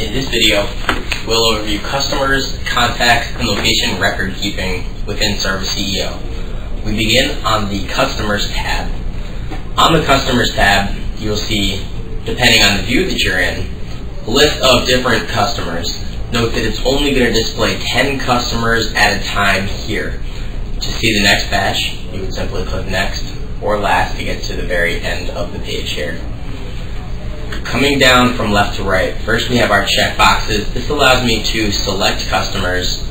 In this video, we'll overview customers, contacts, and location record keeping within Service CEO. We begin on the Customers tab. On the Customers tab, you'll see, depending on the view that you're in, a list of different customers. Note that it's only going to display 10 customers at a time here. To see the next batch, you would simply click Next or Last to get to the very end of the page here. Coming down from left to right, first we have our check boxes. This allows me to select customers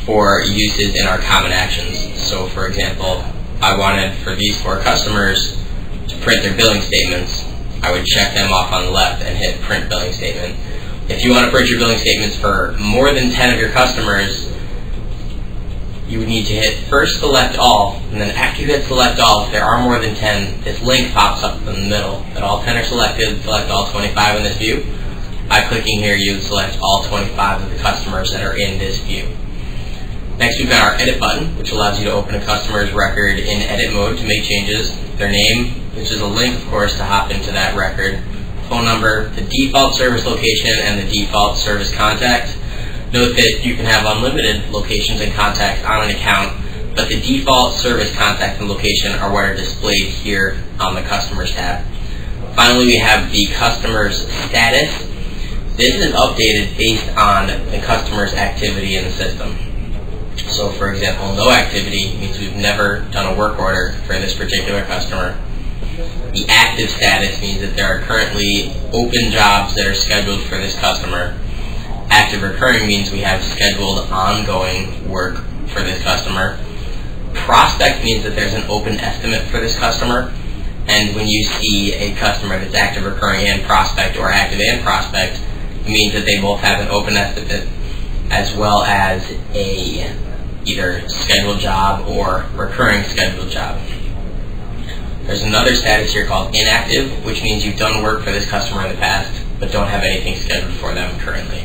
for uses in our common actions. So for example, I wanted for these 4 customers to print their billing statements. I would check them off on the left and hit Print Billing Statement. If you want to print your billing statements for more than 10 of your customers, you would need to hit first Select All, and then after you hit Select All, if there are more than 10, this link pops up in the middle that all 10 are selected. Select all 25 in this view. By clicking here, you would select all 25 of the customers that are in this view. Next, we've got our Edit button, which allows you to open a customer's record in edit mode to make changes. Their name, which is a link, of course, to hop into that record. Phone number, the default service location, and the default service contact. Note that you can have unlimited locations and contacts on an account, but the default service contact and location are what are displayed here on the Customers tab. Finally, we have the customer's status. This is updated based on the customer's activity in the system. So for example, no activity means we've never done a work order for this particular customer. The active status means that there are currently open jobs that are scheduled for this customer. Active recurring means we have scheduled ongoing work for this customer. Prospect means that there's an open estimate for this customer. And when you see a customer that's active recurring and prospect, or active and prospect, it means that they both have an open estimate as well as a either scheduled job or recurring scheduled job. There's another status here called inactive, which means you've done work for this customer in the past but don't have anything scheduled for them currently.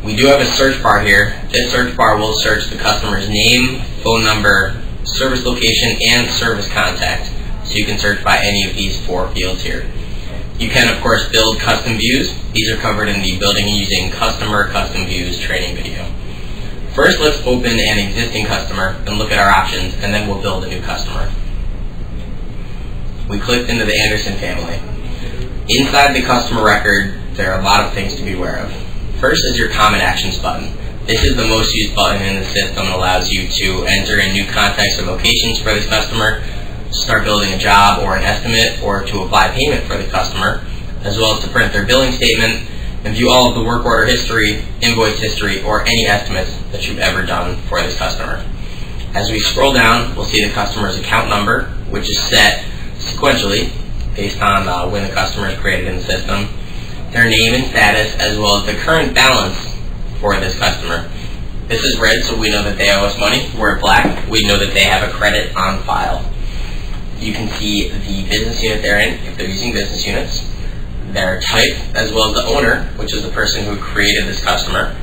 We do have a search bar here. This search bar will search the customer's name, phone number, service location, and service contact. So you can search by any of these 4 fields here. You can, of course, build custom views. These are covered in the Building Using Customer Custom Views training video. First, let's open an existing customer and look at our options, and then we'll build a new customer. We clicked into the Anderson family. Inside the customer record, there are a lot of things to be aware of. First is your Common Actions button. This is the most used button in the system and allows you to enter in new contacts or locations for this customer, start building a job or an estimate, or to apply payment for the customer, as well as to print their billing statement and view all of the work order history, invoice history, or any estimates that you've ever done for this customer. As we scroll down, we'll see the customer's account number, which is set sequentially based on when the customer is created in the system, their name and status, as well as the current balance for this customer. This is red, so we know that they owe us money. We're black, we know that they have a credit on file. You can see the business unit they're in, if they're using business units, their type, as well as the owner, which is the person who created this customer,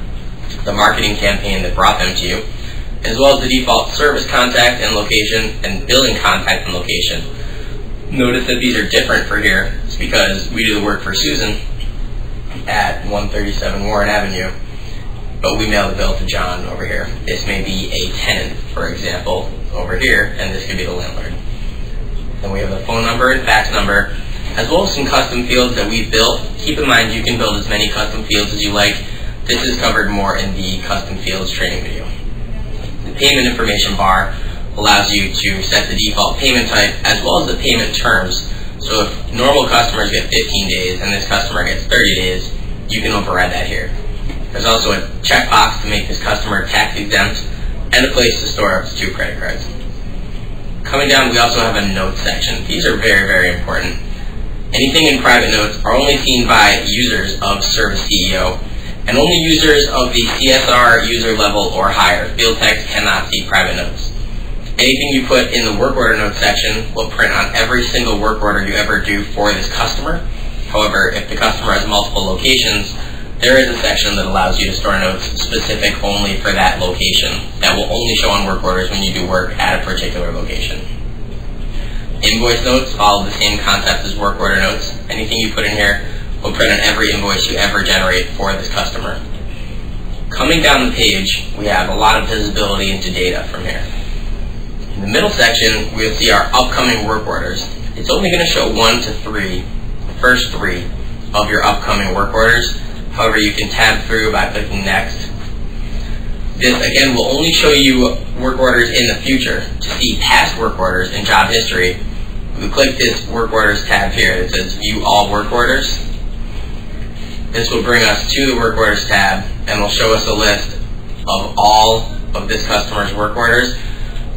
the marketing campaign that brought them to you, as well as the default service contact and location and billing contact and location. Notice that these are different for here. It's because we do the work for Susan at 137 Warren Avenue, but we mail the bill to John over here. This may be a tenant, for example, over here, and this could be the landlord. Then we have the phone number and fax number, as well as some custom fields that we've built. Keep in mind you can build as many custom fields as you like. This is covered more in the custom fields training video. The payment information bar allows you to set the default payment type as well as the payment terms. So if normal customers get 15 days and this customer gets 30 days, you can override that here. There's also a checkbox to make this customer tax exempt and a place to store up to 2 credit cards. Coming down, we also have a notes section. These are very, very important. Anything in private notes are only seen by users of Service CEO, and only users of the CSR user level or higher. Field techs cannot see private notes. Anything you put in the work order notes section will print on every single work order you ever do for this customer. However, if the customer has multiple locations, there is a section that allows you to store notes specific only for that location that will only show on work orders when you do work at a particular location. Invoice notes follow the same concept as work order notes. Anything you put in here will print on every invoice you ever generate for this customer. Coming down the page, we have a lot of visibility into data from here. In the middle section, we'll see our upcoming work orders. It's only going to show 1 to 3, the first 3 of your upcoming work orders. However, you can tab through by clicking next. This, again, will only show you work orders in the future. To see past work orders in job history, we click this work orders tab here that says view all work orders. This will bring us to the work orders tab and will show us a list of all of this customer's work orders.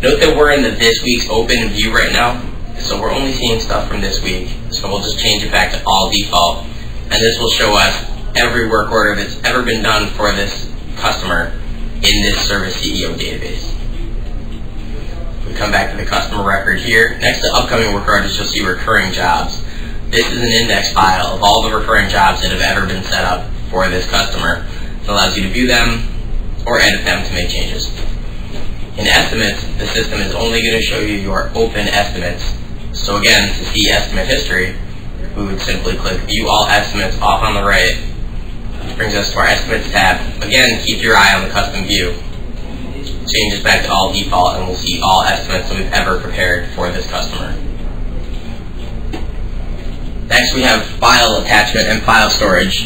Note that we're in the this week's open view right now, so we're only seeing stuff from this week. So we'll just change it back to all default, and this will show us every work order that's ever been done for this customer in this Service CEO database. We come back to the customer record here. Next to upcoming work orders, you'll see recurring jobs. This is an index file of all the recurring jobs that have ever been set up for this customer. It allows you to view them or edit them to make changes. In estimates, the system is only going to show you your open estimates. So again, to see estimate history, we would simply click view all estimates off on the right, which brings us to our estimates tab. Again, keep your eye on the custom view. Change this back to all default and we'll see all estimates that we've ever prepared for this customer. Next, we have file attachment and file storage.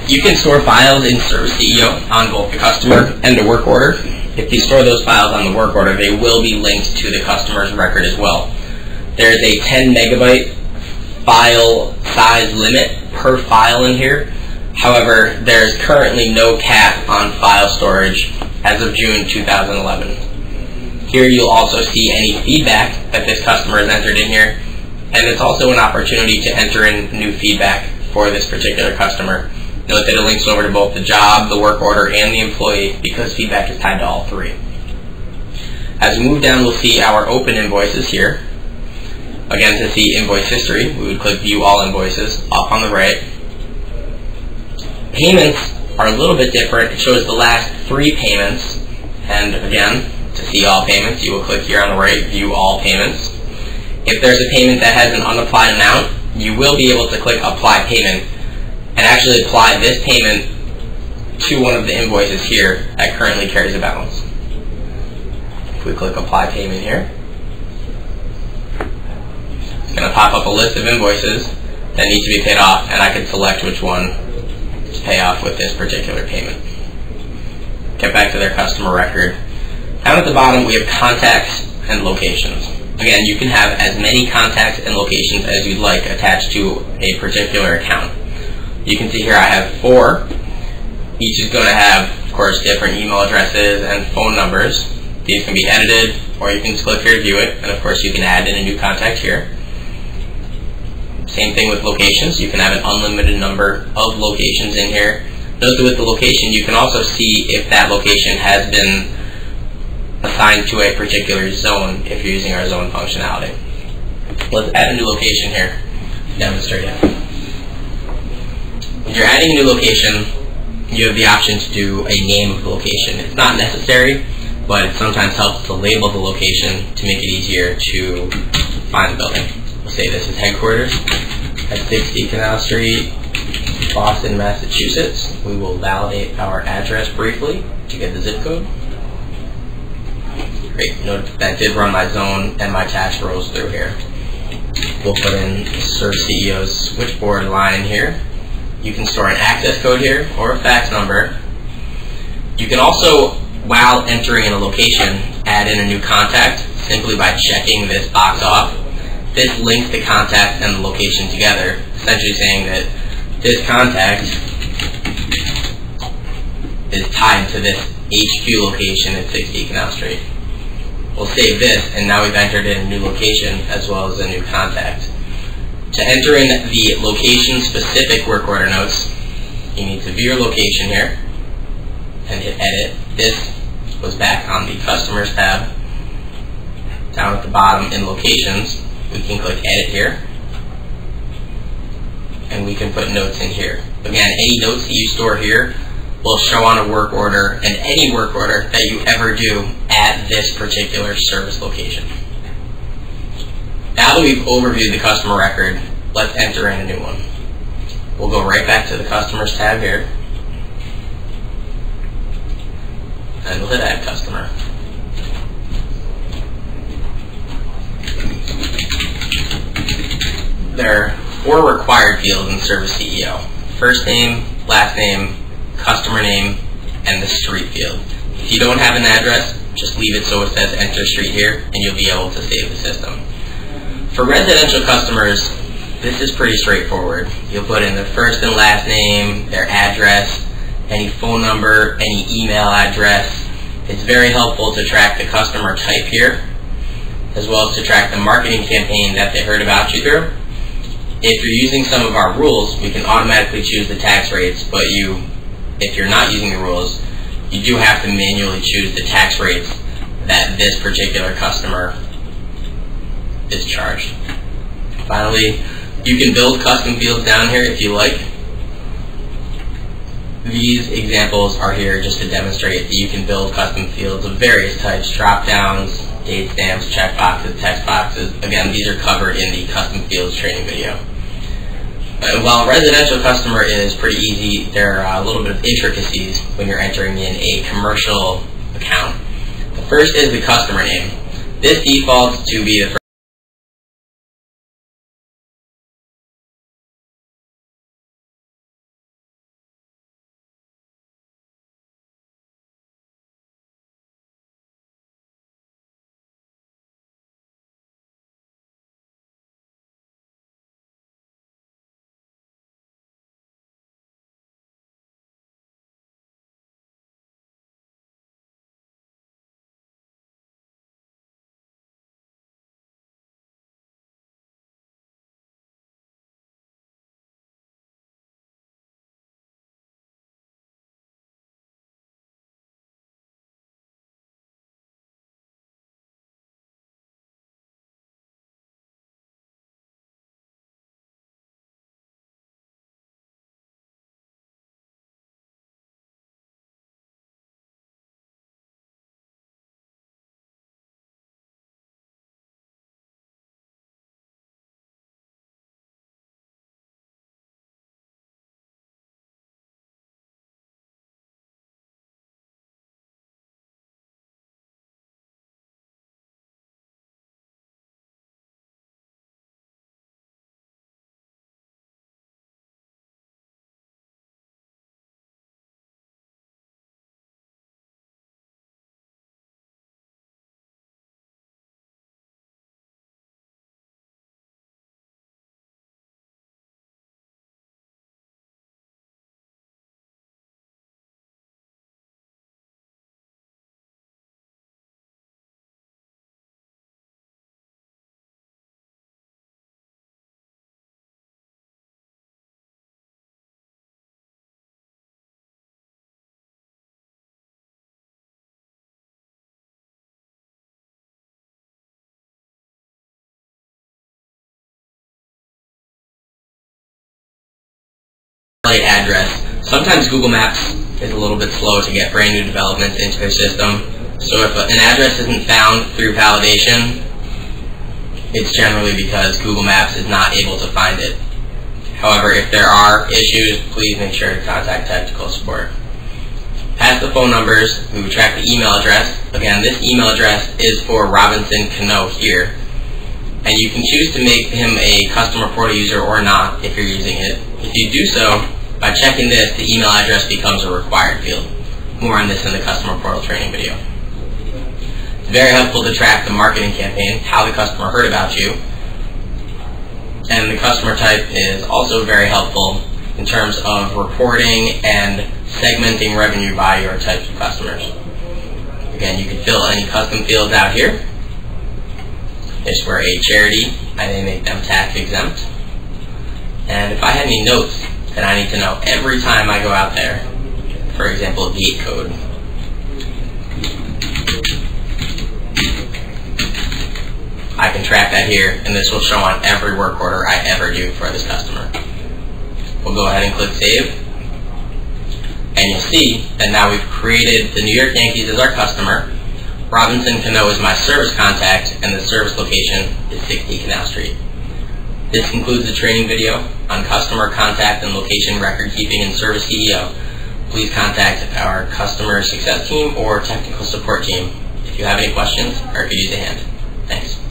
You can store files in Service CEO on both the customer and the work order. If you store those files on the work order, they will be linked to the customer's record as well. There's a 10 megabyte file size limit per file in here. However, there's currently no cap on file storage as of June 2011. Here you'll also see any feedback that this customer has entered in here, and it's also an opportunity to enter in new feedback for this particular customer. Note that it links over to both the job, the work order, and the employee because feedback is tied to all 3. As we move down, we'll see our open invoices here. Again, to see invoice history, we would click view all invoices up on the right. Payments are a little bit different. It shows the last 3 payments, and again, to see all payments, you will click here on the right, view all payments. If there's a payment that has an unapplied amount, you will be able to click apply payment and actually apply this payment to one of the invoices here that currently carries a balance. If we click apply payment here, it's going to pop up a list of invoices that need to be paid off, and I can select which one to pay off with this particular payment. Get back to their customer record. Down at the bottom, we have contacts and locations. Again, you can have as many contacts and locations as you'd like attached to a particular account. You can see here I have 4. Each is going to have, of course, different email addresses and phone numbers. These can be edited, or you can just click here to view it, and of course you can add in a new contact here. Same thing with locations. You can have an unlimited number of locations in here. Note that with the location, you can also see if that location has been assigned to a particular zone if you're using our zone functionality. Let's add a new location here to demonstrate it. When you're adding a new location, you have the option to do a name of the location. It's not necessary, but it sometimes helps to label the location to make it easier to find the building. We'll say this is headquarters at 60 Canal Street, Boston, Massachusetts. We will validate our address briefly to get the zip code. Great. Note that did run my zone and my tax rows through here. We'll put in Service CEO's switchboard line here. You can store an access code here or a fax number. You can also, while entering in a location, add in a new contact simply by checking this box off. This links the contact and the location together, essentially saying that this contact is tied to this HQ location at 60 Canal Street. We'll save this, and now we've entered in a new location as well as a new contact. To enter in the location-specific work order notes, you need to view your location here and hit edit. This was back on the Customers tab. Down at the bottom in Locations, we can click Edit here, and we can put notes in here. Again, any notes that you store here will show on a work order and any work order that you ever do at this particular service location. Now that we've overviewed the customer record, let's enter in a new one. We'll go right back to the Customers tab here, and we'll hit Add Customer. There are 4 required fields in Service CEO: first name, last name, customer name, and the street field. If you don't have an address, just leave it so it says enter street here, and you'll be able to save the system. For residential customers, this is pretty straightforward. You'll put in their first and last name, their address, any phone number, any email address. It's very helpful to track the customer type here, as well as to track the marketing campaign that they heard about you through. If you're using some of our rules, we can automatically choose the tax rates, but if you're not using the rules, you do have to manually choose the tax rates that this particular customer is charged. Finally, you can build custom fields down here if you like. These examples are here just to demonstrate that you can build custom fields of various types: drop-downs, date stamps, check boxes, text boxes. Again, these are covered in the custom fields training video. While residential customer is pretty easy, there are a little bit of intricacies when you're entering in a commercial account. The first is the customer name. This defaults to be the first address. Sometimes Google Maps is a little bit slow to get brand new developments into their system. So if an address isn't found through validation, it's generally because Google Maps is not able to find it. However, if there are issues, please make sure to contact technical support. Past the phone numbers, we would track the email address. Again, this email address is for Robinson Cano here. And you can choose to make him a customer portal user or not if you're using it. If you do so, by checking this, the email address becomes a required field. More on this in the customer portal training video. It's very helpful to track the marketing campaign, how the customer heard about you. And the customer type is also very helpful in terms of reporting and segmenting revenue by your types of customers. Again, you can fill any custom fields out here. If we're a charity, I may make them tax exempt. And if I have any notes that I need to know every time I go out there, for example, gate code, I can track that here, and this will show on every work order I ever do for this customer. We'll go ahead and click Save, and you'll see that now we've created the New York Yankees as our customer. Robinson Cano is my service contact, and the service location is 60 Canal Street. This concludes the training video on customer contact and location record keeping in Service CEO. Please contact our customer success team or technical support team if you have any questions or if you need a hand. Thanks.